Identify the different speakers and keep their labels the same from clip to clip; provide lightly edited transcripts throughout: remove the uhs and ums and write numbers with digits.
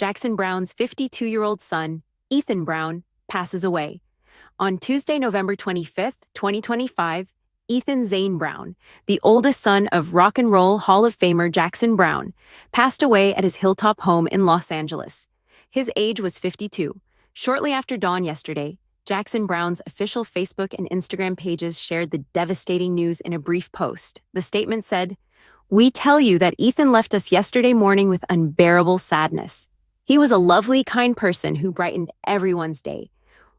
Speaker 1: Jackson Browne's 52-year-old son, Ethan Browne, passes away. On Tuesday, November 25th, 2025, Ethan Zane Browne, the oldest son of Rock and Roll Hall of Famer Jackson Browne, passed away at his hilltop home in Los Angeles. His age was 52. Shortly after dawn yesterday, Jackson Browne's official Facebook and Instagram pages shared the devastating news in a brief post. The statement said, "We tell you that Ethan left us yesterday morning with unbearable sadness. He was a lovely, kind person who brightened everyone's day.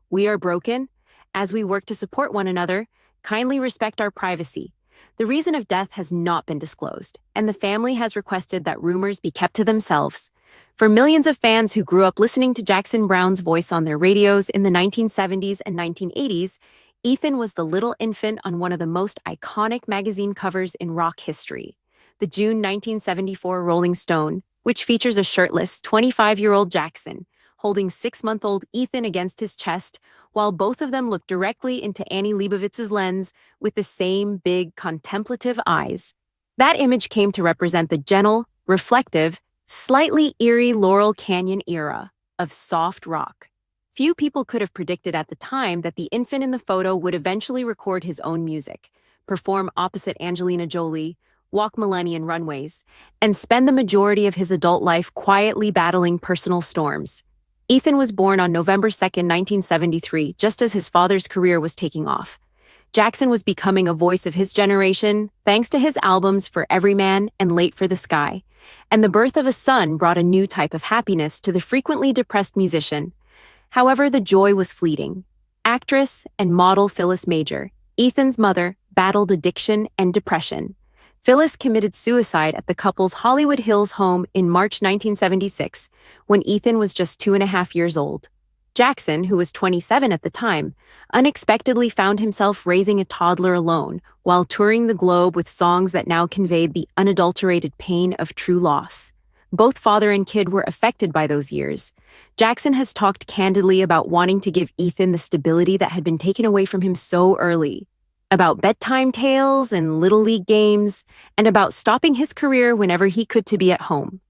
Speaker 1: We are broken. As we work to support one another, kindly respect our privacy. The reason of death has not been disclosed, and the family has requested that rumors be kept to themselves." For millions of fans who grew up listening to Jackson Browne's voice on their radios in the 1970s and 1980s, Ethan was the little infant on one of the most iconic magazine covers in rock history. The June 1974 Rolling Stone, which features a shirtless 25-year-old Jackson holding 6-month-old Ethan against his chest, while both of them look directly into Annie Leibovitz's lens with the same big, contemplative eyes. That image came to represent the gentle, reflective, slightly eerie Laurel Canyon era of soft rock. Few people could have predicted at the time that the infant in the photo would eventually record his own music, perform opposite Angelina Jolie, walk millennium runways, and spend the majority of his adult life quietly battling personal storms. Ethan was born on November 2, 1973, just as his father's career was taking off. Jackson was becoming a voice of his generation, thanks to his albums For Every Man and Late for the Sky. And the birth of a son brought a new type of happiness to the frequently depressed musician. However, the joy was fleeting. Actress and model Phyllis Major, Ethan's mother, battled addiction and depression. Phyllis committed suicide at the couple's Hollywood Hills home in March 1976, when Ethan was just 2.5 years old. Jackson, who was 27 at the time, unexpectedly found himself raising a toddler alone while touring the globe with songs that now conveyed the unadulterated pain of true loss. Both father and kid were affected by those years. Jackson has talked candidly about wanting to give Ethan the stability that had been taken away from him so early, about bedtime tales and little league games, and about stopping his career whenever he could to be at home.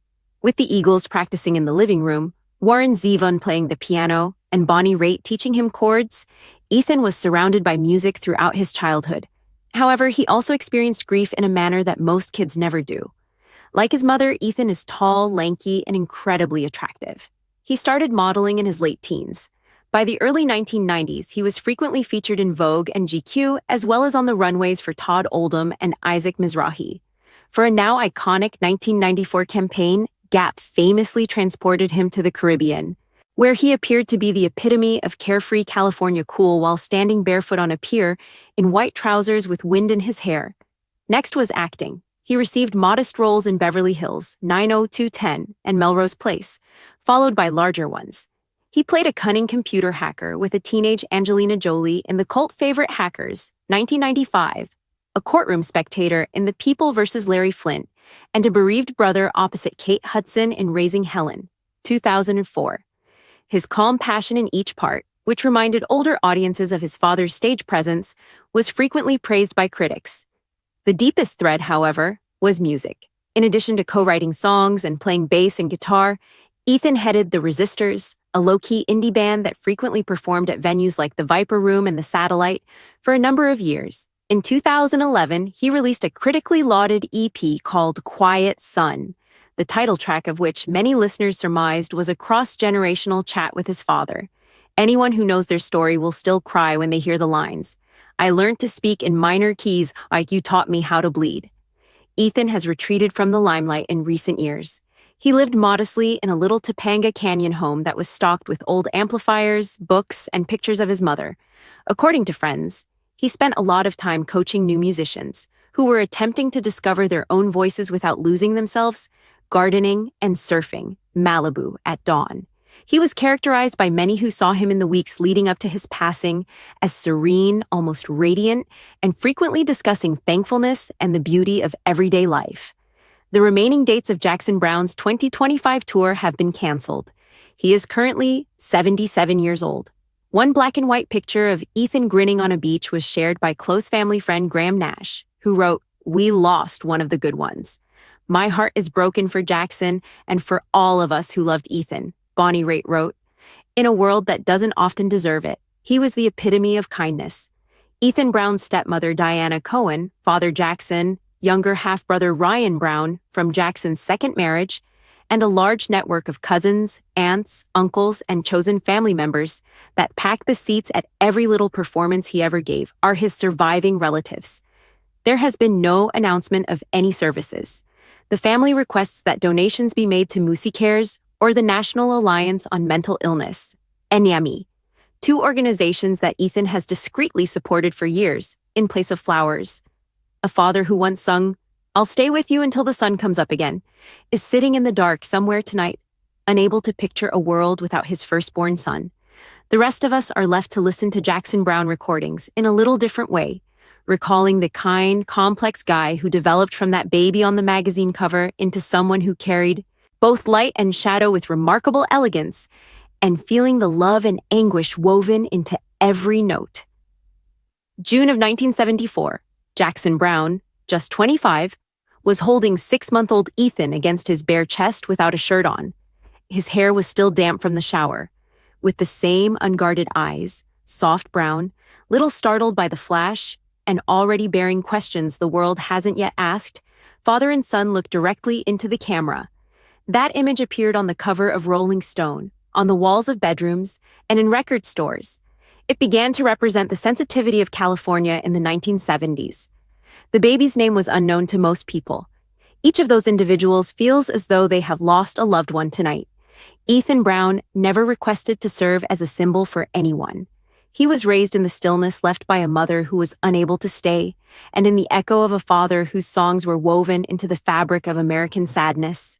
Speaker 1: With the Eagles practicing in the living room, Warren Zevon playing the piano, and Bonnie Raitt teaching him chords, Ethan was surrounded by music throughout his childhood. However, he also experienced grief in a manner that most kids never do. Like his mother, Ethan is tall, lanky, and incredibly attractive. He started modeling in his late teens. By the early 1990s, he was frequently featured in Vogue and GQ, as well as on the runways for Todd Oldham and Isaac Mizrahi. For a now iconic 1994 campaign, Gap famously transported him to the Caribbean, where he appeared to be the epitome of carefree California cool while standing barefoot on a pier in white trousers with wind in his hair. Next was acting. He received modest roles in Beverly Hills, 90210, and Melrose Place, followed by larger ones. He played a cunning computer hacker with a teenage Angelina Jolie in the cult favorite Hackers, 1995, a courtroom spectator in The People vs. Larry Flynt, and a bereaved brother opposite Kate Hudson in Raising Helen, 2004. His calm passion in each part, which reminded older audiences of his father's stage presence, was frequently praised by critics. The deepest thread, however, was music. In addition to co-writing songs and playing bass and guitar, Ethan headed the Resistors, a low-key indie band that frequently performed at venues like the Viper Room and the Satellite, for a number of years. In 2011, he released a critically lauded EP called Quiet Son, the title track of which many listeners surmised was a cross-generational chat with his father. Anyone who knows their story will still cry when they hear the lines, "I learned to speak in minor keys like you taught me how to bleed." Ethan has retreated from the limelight in recent years. He lived modestly in a little Topanga Canyon home that was stocked with old amplifiers, books, and pictures of his mother. According to friends, he spent a lot of time coaching new musicians who were attempting to discover their own voices without losing themselves, gardening and surfing Malibu at dawn. He was characterized by many who saw him in the weeks leading up to his passing as serene, almost radiant, and frequently discussing thankfulness and the beauty of everyday life. The remaining dates of Jackson Browne's 2025 tour have been canceled. He is currently 77 years old. One black and white picture of Ethan grinning on a beach was shared by close family friend Graham Nash, who wrote, "We lost one of the good ones." My heart is broken for Jackson and for all of us who loved Ethan, Bonnie Raitt wrote. In a world that doesn't often deserve it, he was the epitome of kindness. Ethan Browne's stepmother Diana Cohen, father Jackson, younger half-brother Ryan Browne from Jackson's second marriage, and a large network of cousins, aunts, uncles, and chosen family members that packed the seats at every little performance he ever gave are his surviving relatives. There has been no announcement of any services. The family requests that donations be made to Musi Cares or the National Alliance on Mental Illness, NYAMI, two organizations that Ethan has discreetly supported for years, in place of flowers. A father who once sung, "I'll stay with you until the sun comes up again," is sitting in the dark somewhere tonight, unable to picture a world without his firstborn son. The rest of us are left to listen to Jackson Browne recordings in a little different way, recalling the kind, complex guy who developed from that baby on the magazine cover into someone who carried both light and shadow with remarkable elegance, and feeling the love and anguish woven into every note. June of 1974, Jackson Browne, just 25, was holding 6-month-old Ethan against his bare chest without a shirt on. His hair was still damp from the shower. With the same unguarded eyes, soft brown, little startled by the flash, and already bearing questions the world hasn't yet asked, father and son looked directly into the camera. That image appeared on the cover of Rolling Stone, on the walls of bedrooms, and in record stores. It began to represent the sensitivity of California in the 1970s. The baby's name was unknown to most people. Each of those individuals feels as though they have lost a loved one tonight. Ethan Browne never requested to serve as a symbol for anyone. He was raised in the stillness left by a mother who was unable to stay, and in the echo of a father whose songs were woven into the fabric of American sadness.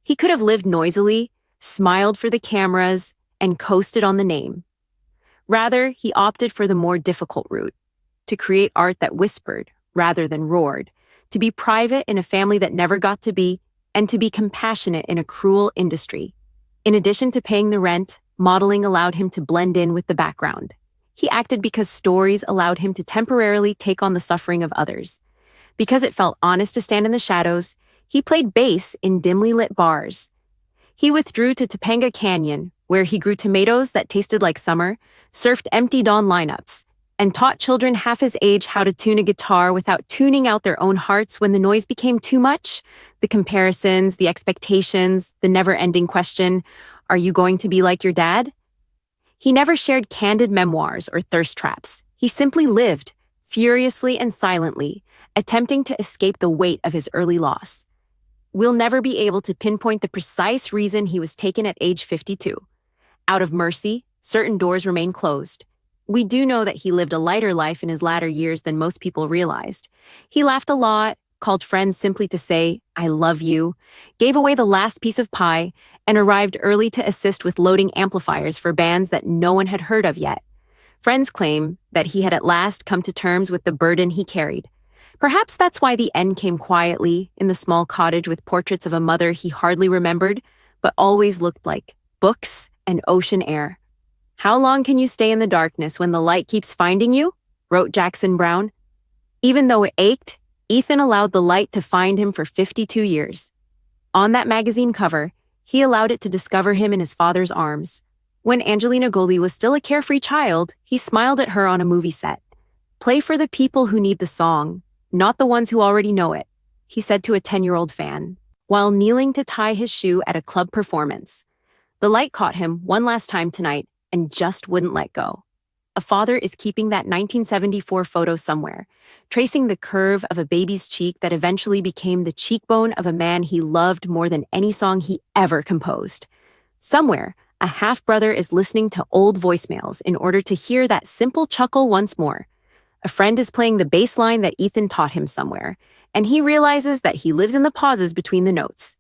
Speaker 1: He could have lived noisily, smiled for the cameras, and coasted on the name. Rather, he opted for the more difficult route, to create art that whispered rather than roared, to be private in a family that never got to be, and to be compassionate in a cruel industry. In addition to paying the rent, modeling allowed him to blend in with the background. He acted because stories allowed him to temporarily take on the suffering of others. Because it felt honest to stand in the shadows, he played bass in dimly lit bars. He withdrew to Topanga Canyon, where he grew tomatoes that tasted like summer, surfed empty dawn lineups, and taught children half his age how to tune a guitar without tuning out their own hearts when the noise became too much. The comparisons, the expectations, the never-ending question, are you going to be like your dad? He never shared candid memoirs or thirst traps. He simply lived, furiously and silently, attempting to escape the weight of his early loss. We'll never be able to pinpoint the precise reason he was taken at age 52. Out of mercy, certain doors remain closed. We do know that he lived a lighter life in his latter years than most people realized. He laughed a lot, called friends simply to say, "I love you," gave away the last piece of pie, and arrived early to assist with loading amplifiers for bands that no one had heard of yet. Friends claim that he had at last come to terms with the burden he carried. Perhaps that's why the end came quietly, in the small cottage with portraits of a mother he hardly remembered, but always looked like books and ocean air. "How long can you stay in the darkness when the light keeps finding you?" wrote Jackson Browne. Even though it ached, Ethan allowed the light to find him for 52 years. On that magazine cover, he allowed it to discover him in his father's arms. When Angelina Jolie was still a carefree child, he smiled at her on a movie set. "Play for the people who need the song, not the ones who already know it," he said to a 10-year-old fan, while kneeling to tie his shoe at a club performance. The light caught him one last time tonight and just wouldn't let go. A father is keeping that 1974 photo somewhere, tracing the curve of a baby's cheek that eventually became the cheekbone of a man he loved more than any song he ever composed. Somewhere, a half-brother is listening to old voicemails in order to hear that simple chuckle once more. A friend is playing the bass line that Ethan taught him somewhere, and he realizes that he lives in the pauses between the notes.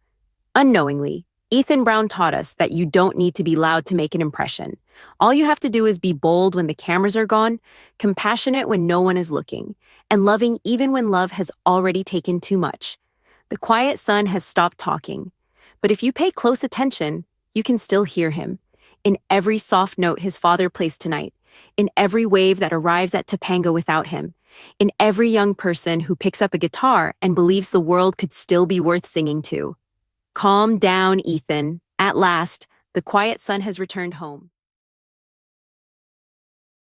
Speaker 1: Unknowingly, Ethan Browne taught us that you don't need to be loud to make an impression. All you have to do is be bold when the cameras are gone, compassionate when no one is looking, and loving even when love has already taken too much. The quiet son has stopped talking, but if you pay close attention, you can still hear him. In every soft note his father plays tonight, in every wave that arrives at Topanga without him, in every young person who picks up a guitar and believes the world could still be worth singing to. Calm down, Ethan. At last, the quiet sun has returned home.